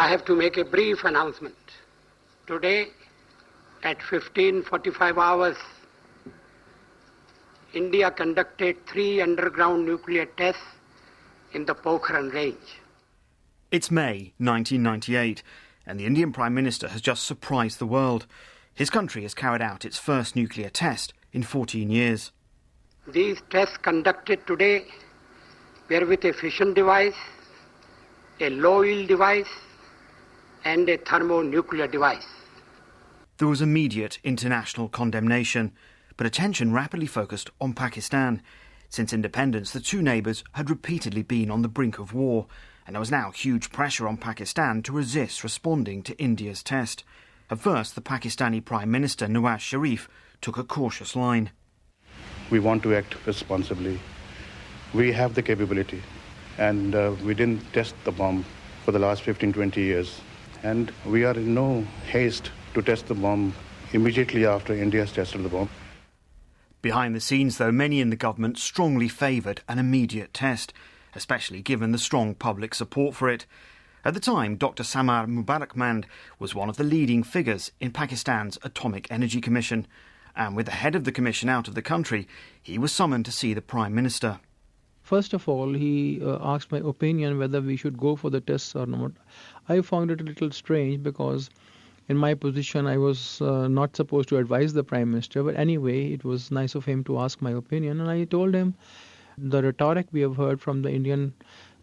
have to make a brief announcement. Today, at 15:45 hours, India conducted 3 underground nuclear tests in the Pokhran range. It's May 1998, and the Indian Prime Minister has just surprised the world. His country has carried out its first nuclear test in 14 years. These tests conducted today were with a fission device, a low-yield device, and a thermonuclear device. There was immediate international condemnation, but attention rapidly focused on Pakistan. Since independence, the two neighbours had repeatedly been on the brink of war, and there was now huge pressure on Pakistan to resist responding to India's test. At first, the Pakistani Prime Minister Nawaz Sharif took a cautious line. We want to act responsibly. We have the capability, and we didn't test the bomb for the last 15-20 years. And we are in no haste to test the bomb immediately after India has tested the bomb. Behind the scenes, though, many in the government strongly favoured an immediate test, especially given the strong public support for it. At the time, Dr. Samar Mubarakmand was one of the leading figures in Pakistan's Atomic Energy Commission, and with the head of the commission out of the country, he was summoned to see the Prime Minister. First of all, he asked my opinion whether we should go for the tests or not. I found it a little strange because in my position I was not supposed to advise the Prime Minister, but anyway, it was nice of him to ask my opinion, and I told him the rhetoric we have heard from the Indian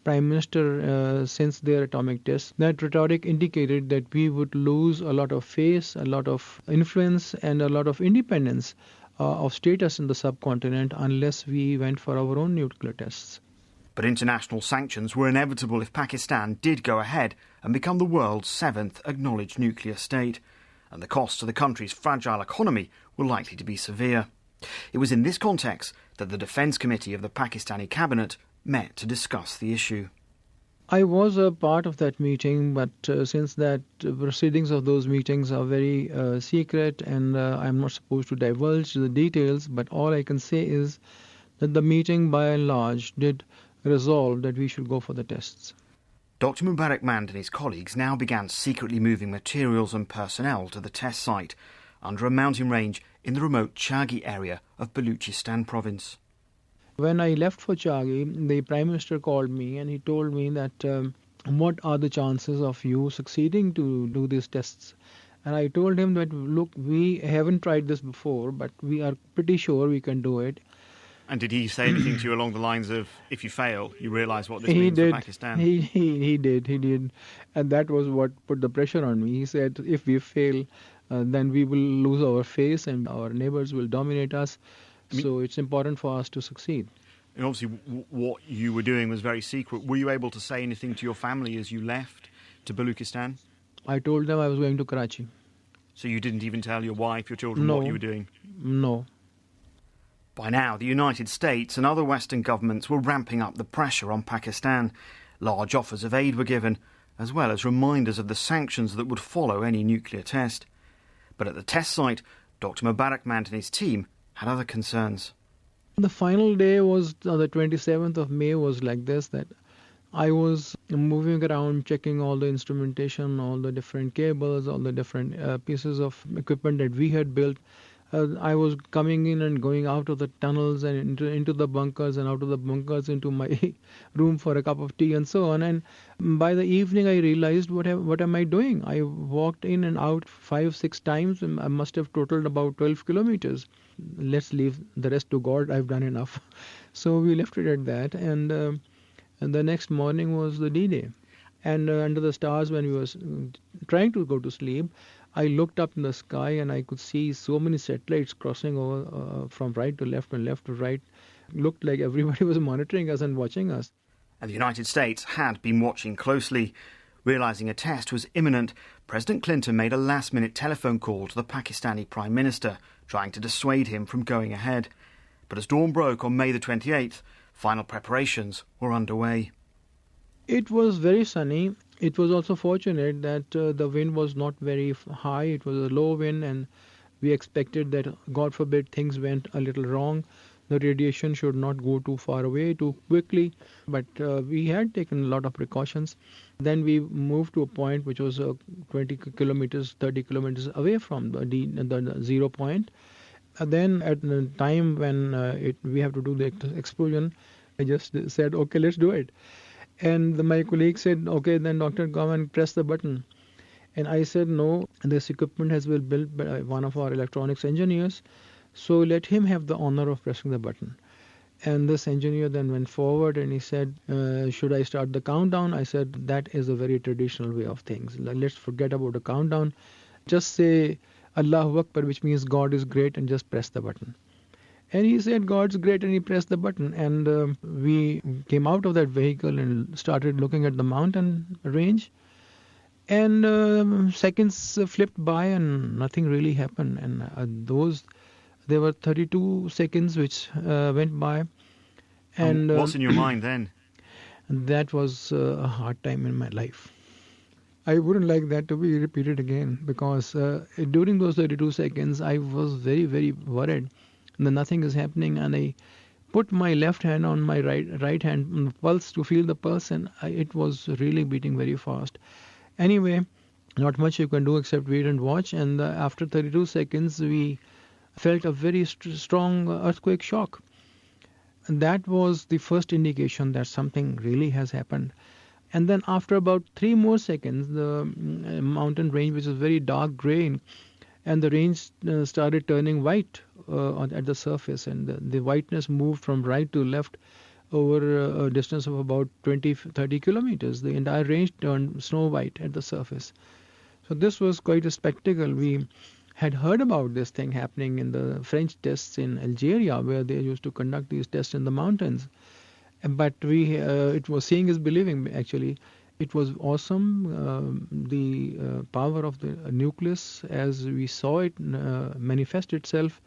Prime Minister since their atomic tests, that rhetoric indicated that we would lose a lot of face, a lot of influence and a lot of independence of status in the subcontinent unless we went for our own nuclear tests. But international sanctions were inevitable if Pakistan did go ahead and become the world's 7th acknowledged nuclear state, and the cost to the country's fragile economy were likely to be severe. It was in this context that the Defence Committee of the Pakistani cabinet met to discuss the issue. I was a part of that meeting, but since that proceedings of those meetings are very secret and I'm not supposed to divulge the details, but all I can say is that the meeting by and large did resolve that we should go for the tests. Dr. Mubarakmand and his colleagues now began secretly moving materials and personnel to the test site under a mountain range in the remote Chagai area of Baluchistan province. When I left for Chagai, the Prime Minister called me and he told me that what are the chances of you succeeding to do these tests? And I told him that, look, we haven't tried this before, but we are pretty sure we can do it. And did he say anything to you along the lines of, if you fail, you realise what this means for Pakistan? He did. And that was what put the pressure on me. He said, if we fail, then we will lose our face and our neighbours will dominate us. So it's important for us to succeed. And obviously what you were doing was very secret. Were you able to say anything to your family as you left to Baluchistan? I told them I was going to Karachi. So you didn't even tell your wife, your children, what you were doing? No. By now, the United States and other Western governments were ramping up the pressure on Pakistan. Large offers of aid were given, as well as reminders of the sanctions that would follow any nuclear test. But at the test site, Dr. Mubarakmand and his team had other concerns. The final day was the 27th of May was like this, that I was moving around checking all the instrumentation, all the different cables, all the different pieces of equipment that we had built. I was coming in and going out of the tunnels and into the bunkers and out of the bunkers into my room for a cup of tea and so on. And by the evening, I realized what am I doing? I walked in and out 5-6 times. And I must have totaled about 12 kilometers. Let's leave the rest to God. I've done enough. So we left it at that. And the next morning was the D-Day. And under the stars, when we was trying to go to sleep, I looked up in the sky and I could see so many satellites crossing over from right to left and left to right. It looked like everybody was monitoring us and watching us. And the United States had been watching closely. Realising a test was imminent, President Clinton made a last-minute telephone call to the Pakistani Prime Minister, trying to dissuade him from going ahead. But as dawn broke on May the 28th, final preparations were underway. It was very sunny. It was also fortunate that the wind was not very high. It was a low wind and we expected that, God forbid, things went a little wrong. the radiation should not go too far away too quickly. But we had taken a lot of precautions. Then we moved to a point which was 20 kilometers, 30 kilometers away from the 0 point. Then at the time when we have to do the explosion, I just said, okay, let's do it. And my colleague said, okay, then doctor, go and press the button. And I said, no, this equipment has been built by one of our electronics engineers, so let him have the honor of pressing the button. And this engineer then went forward and he said, should I start the countdown? I said, that is a very traditional way of things. Let's forget about the countdown. Just say Allahu Akbar, which means God is great, and just press the button. And he said, God's great, and he pressed the button. And we came out of that vehicle and started looking at the mountain range. And seconds flipped by and nothing really happened. And there were 32 seconds which went by. And what's in your mind then? That was a hard time in my life. I wouldn't like that to be repeated again, because during those 32 seconds, I was very, very worried that nothing is happening. And I put my left hand on my right hand on the pulse to feel the pulse, and it was really beating very fast. Anyway, not much you can do except wait and watch. And after 32 seconds, we felt a very strong earthquake shock. And that was the first indication that something really has happened. And then after about 3 more seconds, the mountain range, which is very dark gray, and the range started turning white at the surface. And the whiteness moved from right to left over a distance of about 20-30 kilometers. The entire range turned snow white at the surface. So this was quite a spectacle. We had heard about this thing happening in the French tests in Algeria, where they used to conduct these tests in the mountains. But it was seeing is believing, actually. It was awesome. The power of the nucleus, as we saw it manifest itself,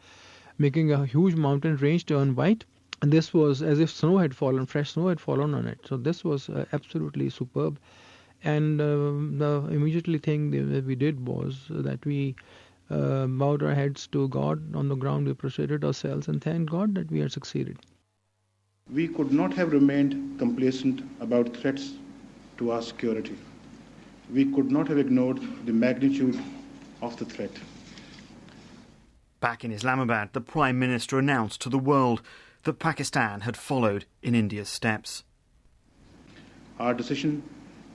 making a huge mountain range turn white. And this was as if snow had fallen, fresh snow had fallen on it. So this was absolutely superb. And the immediately thing that we did was that we bowed our heads to God on the ground. We prostrated ourselves and thanked God that we had succeeded. We could not have remained complacent about threats to our security. We could not have ignored the magnitude of the threat. Back in Islamabad, the Prime Minister announced to the world that Pakistan had followed in India's steps. Our decision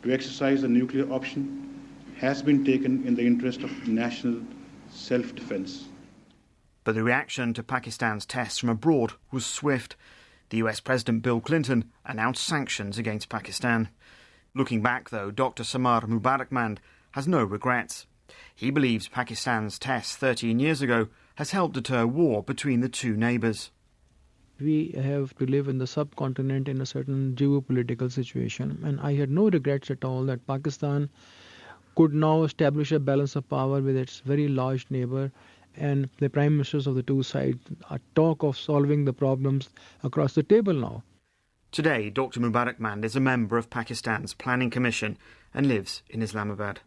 to exercise the nuclear option has been taken in the interest of national self-defense. But the reaction to Pakistan's tests from abroad was swift. The US President Bill Clinton announced sanctions against Pakistan. Looking back, though, Dr. Samar Mubarakmand has no regrets. He believes Pakistan's tests 13 years ago has helped deter war between the two neighbours. We have to live in the subcontinent in a certain geopolitical situation, and I had no regrets at all that Pakistan could now establish a balance of power with its very large neighbour, and the prime ministers of the two sides talk of solving the problems across the table now. Today, Dr. Mubarakmand is a member of Pakistan's Planning Commission and lives in Islamabad.